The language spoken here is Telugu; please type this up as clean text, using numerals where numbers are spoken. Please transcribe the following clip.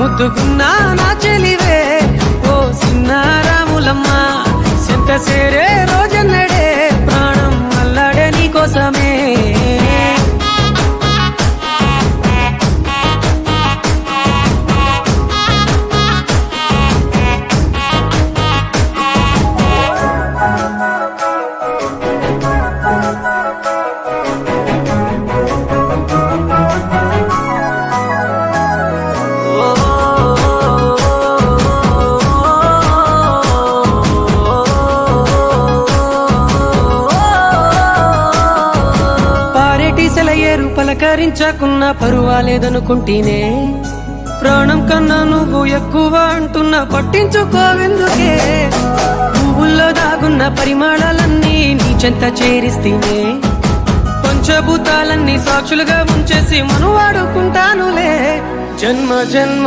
ముద్దుకున్నా నా చెలివే ఓ సిన్నారాములమ్మ సింత సేరే రోజన్నడే ప్రాణం అల్లాడే నీకోసమే సెలయేరు పలకరించకున్నా పరువాలేదనుకుంటేనే ప్రాణం కన్నా నువ్వు ఎక్కువ అంటున్నా పట్టించుకోవెందుకే పువ్వుల్లో దాగున్న పరిమాణాలన్నీ నీ చెంత చేరిస్తేనే పంచభూతాలన్నీ సాక్షులుగా ఉంచేసి మనువాడుకుంటానులే జన్మ జన్మ